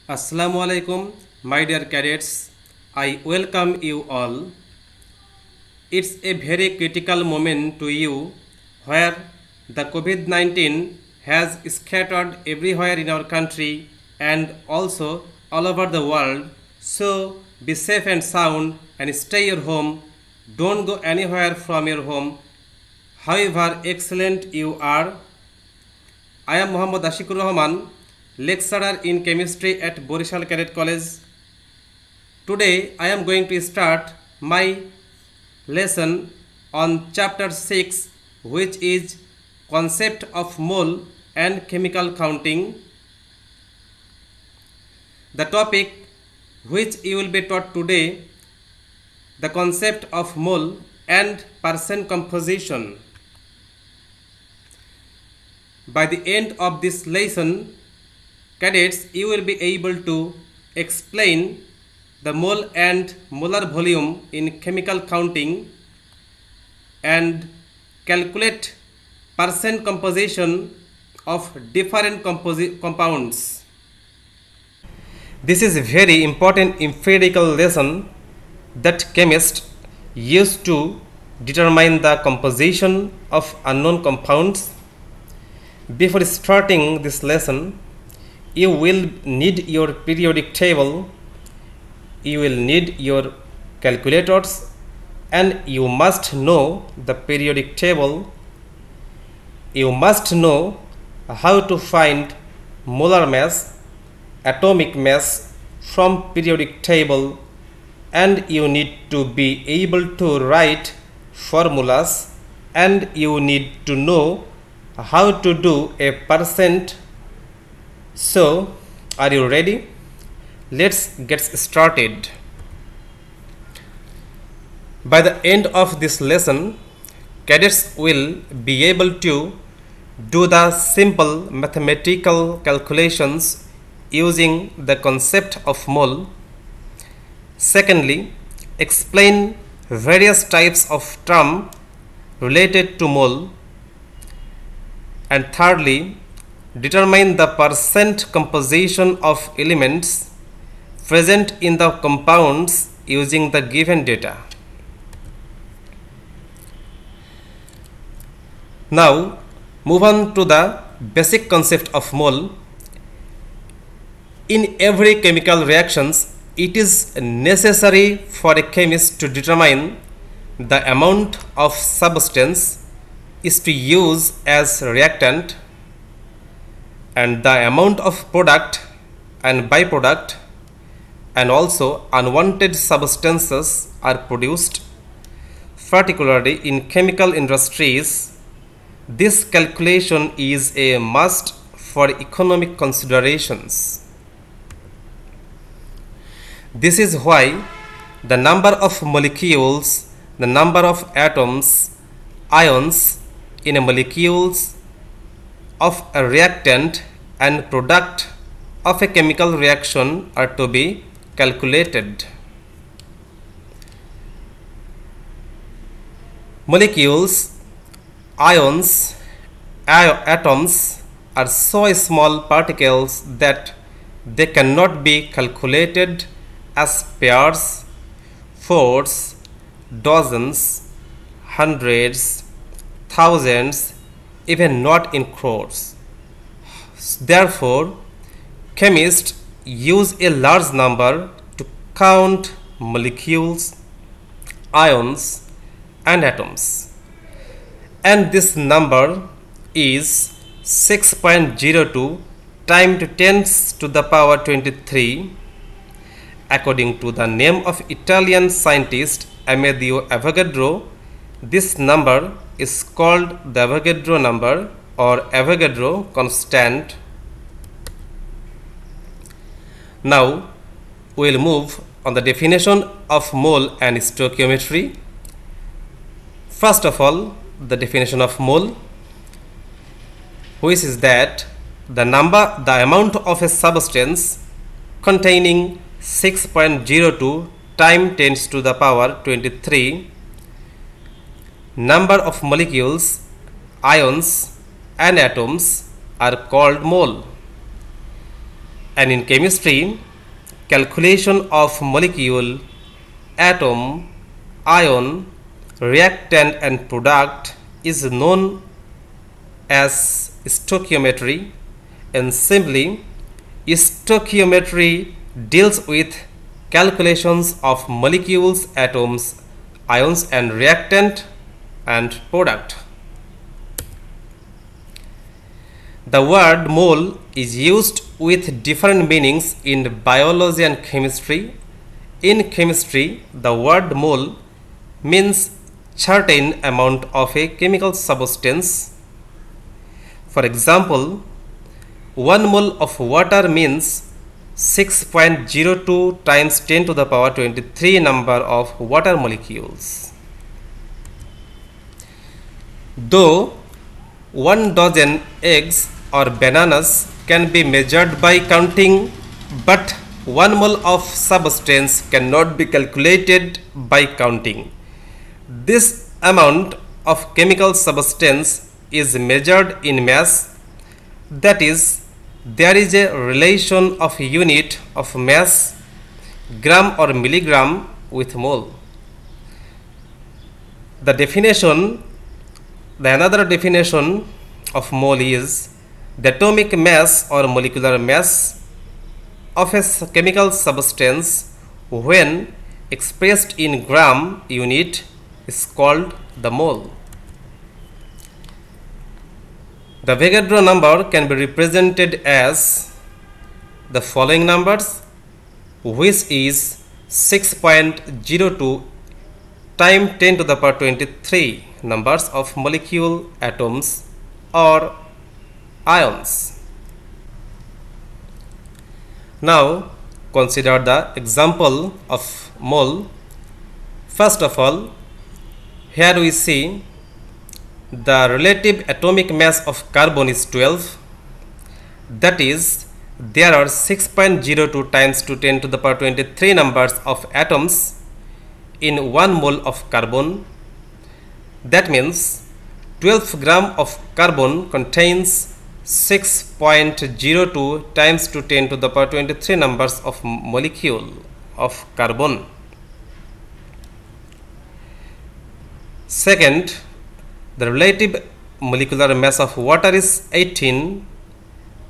Assalamu alaikum, my dear cadets. I welcome you all. It's a very critical moment to you where the COVID-19 has scattered everywhere in our country and also all over the world. So be safe and sound and stay your home. Don't go anywhere from your home. However excellent you are, I am Muhammad Ashikur Rahman, lecturer in chemistry at Borishal Cadet College. Today I am going to start my lesson on chapter 6, which is concept of mole and chemical counting. The topic which you will be taught today, the concept of mole and percent composition. By the end of this lesson, cadets, you will be able to explain the mole and molar volume in chemical counting and calculate percent composition of different compounds. This is a very important empirical lesson that chemists use to determine the composition of unknown compounds. Before starting this lesson, you will need your periodic table, you will need your calculators, and you must know the periodic table. You must know how to find molar mass, atomic mass from periodic table, and you need to be able to write formulas, and you need to know how to do a percent. So, are you ready? Let's get started. By the end of this lesson, cadets will be able to do the simple mathematical calculations using the concept of mole. Secondly, explain various types of term related to mole. And thirdly, determine the percent composition of elements present in the compounds using the given data. Now, move on to the basic concept of mole. In every chemical reactions, it is necessary for a chemist to determine the amount of substance is to use as reactant and the amount of product and byproduct and also unwanted substances are produced. Particularly in chemical industries, this calculation is a must for economic considerations. This is why the number of molecules, the number of atoms, ions in a molecules of a reactant and product of a chemical reaction are to be calculated. Molecules, ions, atoms are so small particles that they cannot be calculated as pairs, fours, dozens, hundreds, thousands, even not in crores. Therefore, chemists use a large number to count molecules, ions, and atoms. And this number is 6.02 times 10 to the power 23, according to the name of Italian scientist Amedeo Avogadro. This number is called the Avogadro number or Avogadro constant. Now we will move on the definition of mole and stoichiometry. First of all, the definition of mole, which is that the amount of a substance containing 6.02 times 10 to the power 23 number of molecules, ions, and atoms are called mole. And in chemistry, calculation of molecule, atom, ion, reactant and product is known as stoichiometry, and simply stoichiometry deals with calculations of molecules, atoms, ions and reactant and product. The word mole is used with different meanings in biology and chemistry. In chemistry, the word mole means certain amount of a chemical substance. For example, 1 mole of water means 6.02 times 10 to the power 23 number of water molecules. Though 1 dozen eggs or bananas can be measured by counting, but 1 mole of substance cannot be calculated by counting. This amount of chemical substance is measured in mass, that is, there is a relation of unit of mass, gram or milligram, with mole. Another definition of mole is the atomic mass or molecular mass of a chemical substance when expressed in gram unit is called the mole. The Avogadro number can be represented as the following numbers, which is 6.02 times 10 to the power 23 numbers of molecule, atoms or ions. Now consider the example of mole. First of all, here we see the relative atomic mass of carbon is 12, that is, there are 6.02 times to 10 to the power 23 numbers of atoms in 1 mole of carbon. That means 12 gram of carbon contains 6.02 times to 10 to the power 23 numbers of molecule of carbon. Second, the relative molecular mass of water is 18.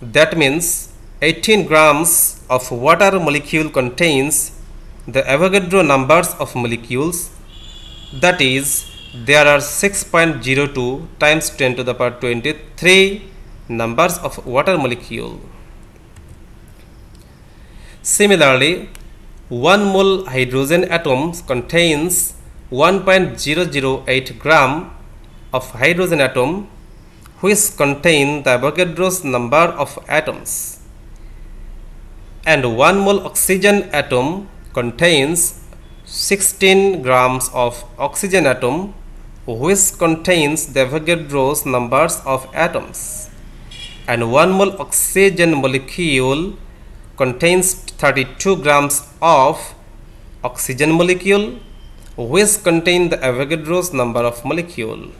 That means 18 grams of water molecule contains the Avogadro numbers of molecules, that is, there are 6.02 times 10 to the power 23 numbers of water molecule. Similarly, 1 mole hydrogen atom contains 1.008 gram of hydrogen atom, which contain the Avogadro's number of atoms, and 1 mole oxygen atom contains 16 grams of oxygen atom, which contains the Avogadro's numbers of atoms, and 1 mole oxygen molecule contains 32 grams of oxygen molecule, which contain the Avogadro's number of molecule.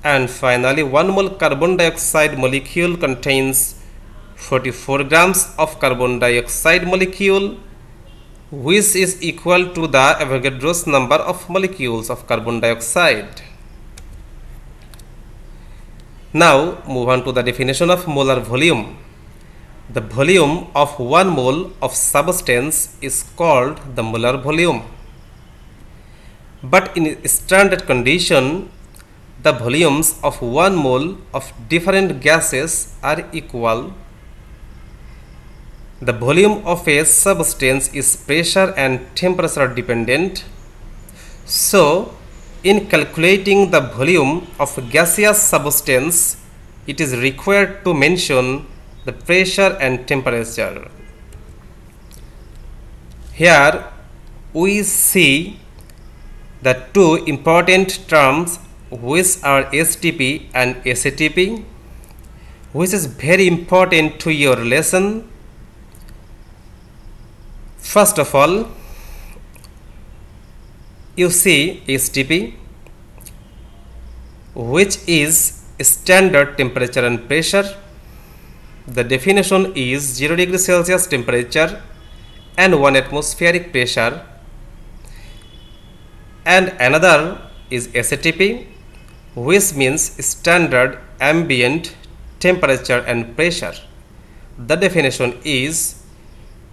And finally, 1 mole carbon dioxide molecule contains 44 grams of carbon dioxide molecule, which is equal to the Avogadro's number of molecules of carbon dioxide. Now move on to the definition of molar volume. The volume of 1 mole of substance is called the molar volume. But in standard condition, the volumes of 1 mole of different gases are equal. The volume of a substance is pressure and temperature dependent. So, in calculating the volume of gaseous substance, it is required to mention the pressure and temperature. Here we see the two important terms, which are STP and SATP, which is very important to your lesson. First of all, you see STP, which is standard temperature and pressure, the definition is 0 degree Celsius temperature and 1 atmospheric pressure, and another is SATP, which means standard ambient temperature and pressure. The definition is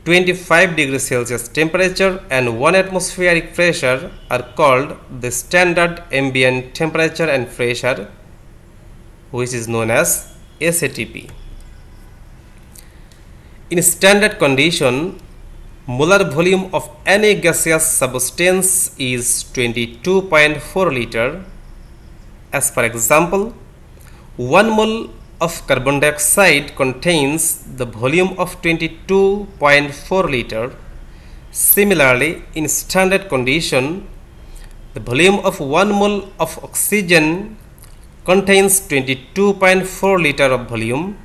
25 degrees Celsius temperature and 1 atmospheric pressure are called the standard ambient temperature and pressure, which is known as SATP. In standard condition, molar volume of any gaseous substance is 22.4 liter. As for example, 1 mole of carbon dioxide contains the volume of 22.4 liter. Similarly, in standard condition, the volume of 1 mole of oxygen contains 22.4 liter of volume,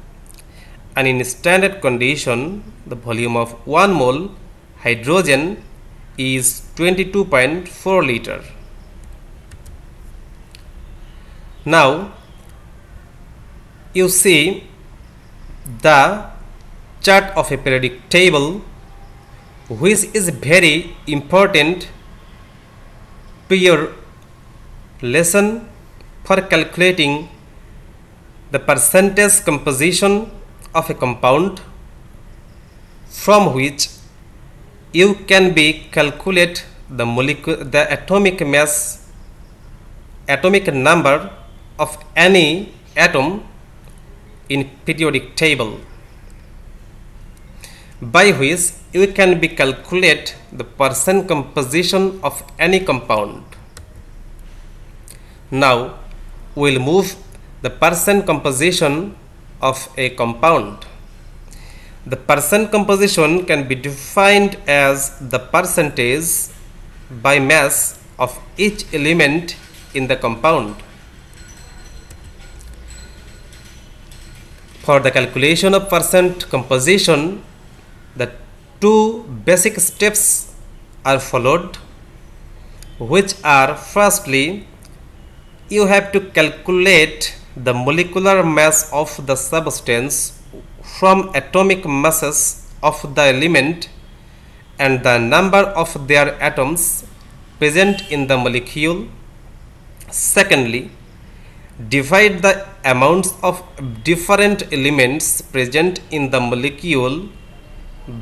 and in standard condition, the volume of 1 mole hydrogen is 22.4 liter. Now, you see the chart of a periodic table, which is very important to your lesson for calculating the percentage composition of a compound, from which you can calculate the atomic number of any atom in periodic table, by which you can calculate the percent composition of any compound. Now we will move the percent composition of a compound. The percent composition can be defined as the percentage by mass of each element in the compound. For the calculation of percent composition, the two basic steps are followed, which are: firstly, you have to calculate the molecular mass of the substance from atomic masses of the element and the number of their atoms present in the molecule. Secondly, divide the amounts of different elements present in the molecule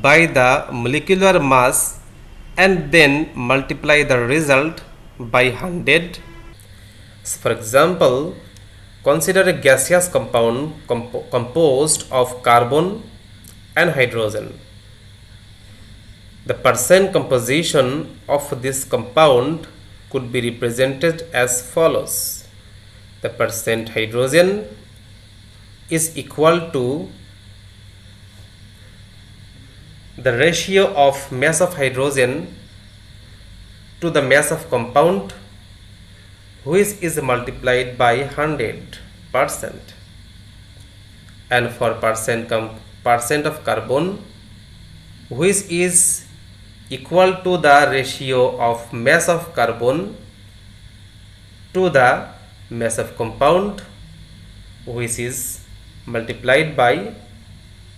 by the molecular mass and then multiply the result by 100. For example, consider a gaseous compound composed of carbon and hydrogen. The percent composition of this compound could be represented as follows. The percent hydrogen is equal to the ratio of mass of hydrogen to the mass of compound, which is multiplied by 100%. And for percent of carbon, which is equal to the ratio of mass of carbon to the mass of compound, which is multiplied by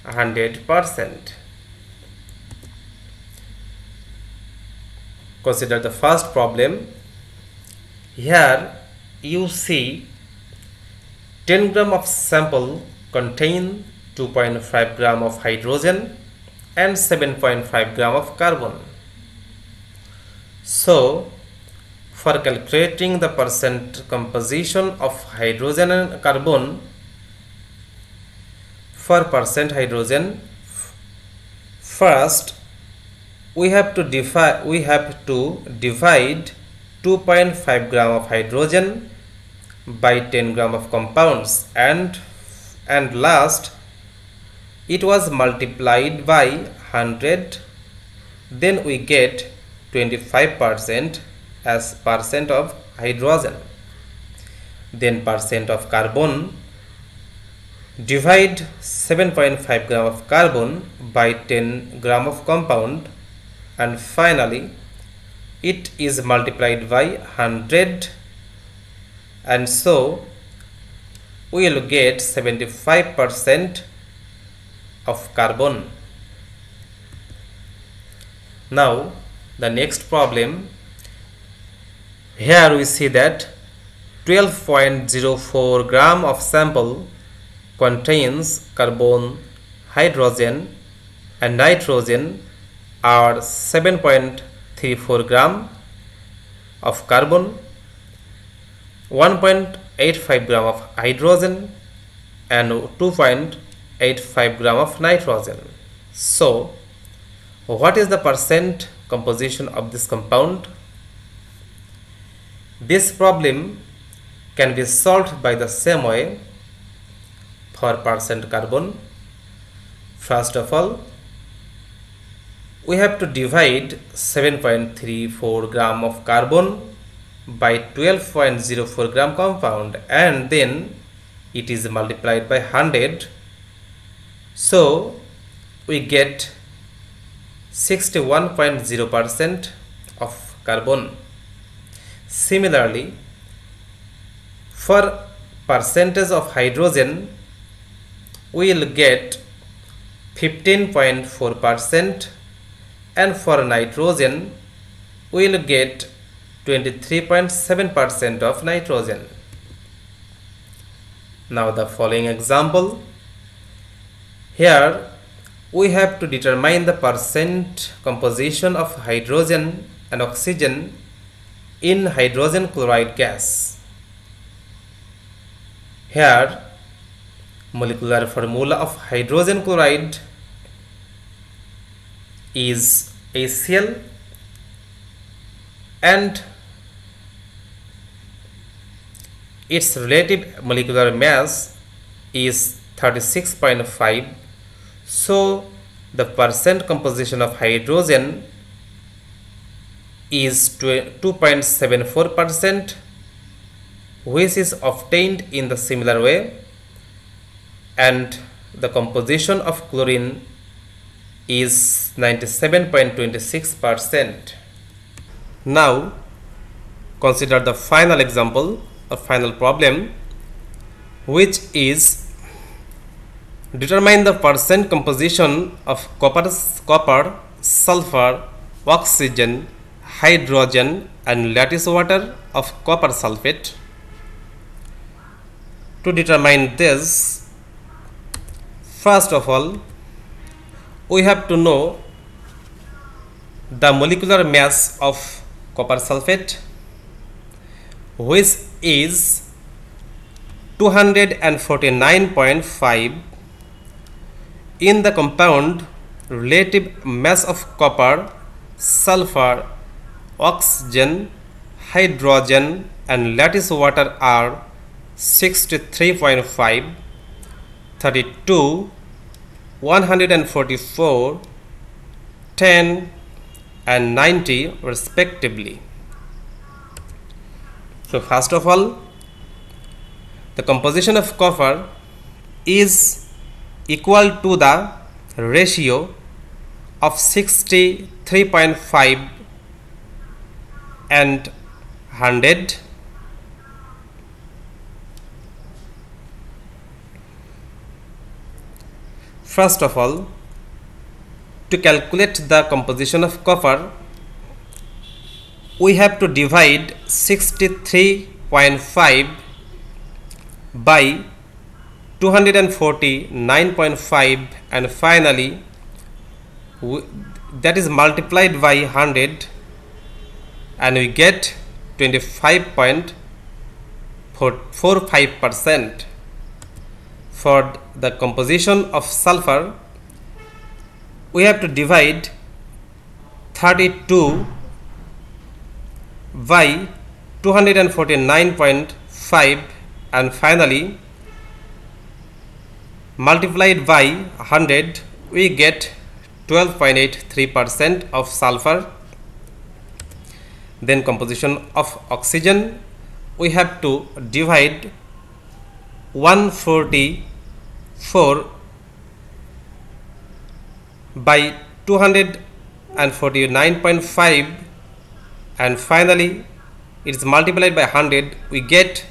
100%. Consider the first problem. Here you see 10 gram of sample contain 2.5 gram of hydrogen and 7.5 gram of carbon. So, for calculating the percent composition of hydrogen and carbon, for percent hydrogen, first we have to divide 2.5 gram of hydrogen by 10 gram of compounds, and last it was multiplied by 100, then we get 25% as percent of hydrogen. Then percent of carbon, divide 7.5 gram of carbon by 10 gram of compound, and finally it is multiplied by 100, and so we will get 75% of carbon. Now the next problem, here we see that 12.04 gram of sample contains carbon, hydrogen and nitrogen are 7.34 gram of carbon, 1.85 gram of hydrogen and 2.85 gram of nitrogen. So what is the percent composition of this compound? This problem can be solved by the same way. For percent carbon, first of all, we have to divide 7.34 gram of carbon by 12.04 gram compound, and then it is multiplied by 100. So we get 61.0% of carbon. Similarly, for percentage of hydrogen, we will get 15.4%, and for nitrogen we will get 23.7% of nitrogen. Now the following example, here we have to determine the percent composition of hydrogen and oxygen in hydrogen chloride gas. Here molecular formula of hydrogen chloride is HCl, and its relative molecular mass is 36.5. So the percent composition of hydrogen is 2.74%, which is obtained in the similar way, and the composition of chlorine is 97.26%. Now consider the final example or final problem, which is determine the percent composition of copper, sulfur, oxygen, hydrogen and lattice water of copper sulfate. To determine this, first of all, we have to know the molecular mass of copper sulfate, which is 249.5. In the compound, relative mass of copper, sulfur, oxygen, hydrogen and lattice water are 63.5, 32, 144, 10 and 90 respectively. So first of all, the composition of copper is equal to the ratio of 63.5 and 100. First of all, to calculate the composition of copper, we have to divide 63.5 by 249.5 and finally that is multiplied by 100 and we get 25.45%. For the composition of sulfur, we have to divide 32 by 249.5 and finally multiplied by 100, we get 12.83% of sulfur. Then composition of oxygen, we have to divide 144 by 249.5 and finally it is multiplied by 100, we get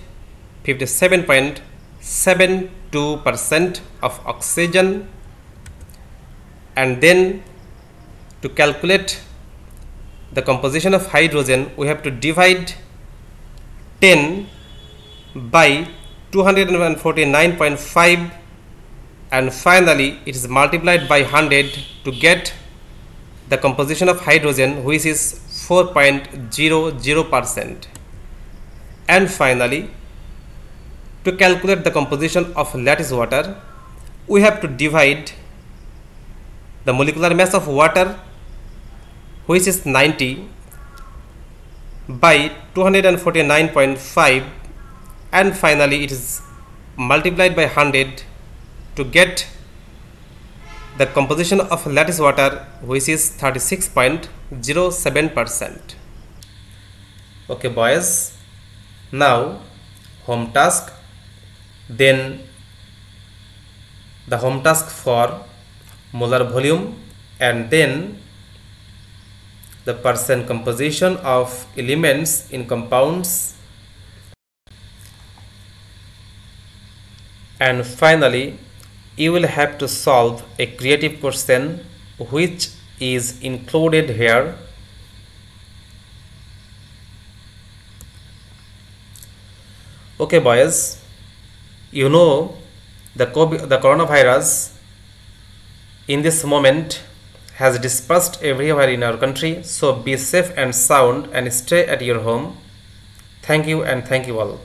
57.72% of oxygen. and then to calculate the composition of hydrogen, we have to divide 10 by 249.5, and finally it is multiplied by 100 to get the composition of hydrogen, which is 4.00%. And finally, to calculate the composition of lattice water, we have to divide the molecular mass of water, which is 90, by 249.5, and finally it is multiplied by 100 to get the composition of lattice water, which is 36.07%. Okay boys, now home task, then the home task for molar volume, and then the percent composition of elements in compounds, and finally you will have to solve a creative question which is included here. Okay boys, you know the coronavirus in this moment has dispersed everywhere in our country, so be safe and sound and stay at your home. Thank you, and thank you all.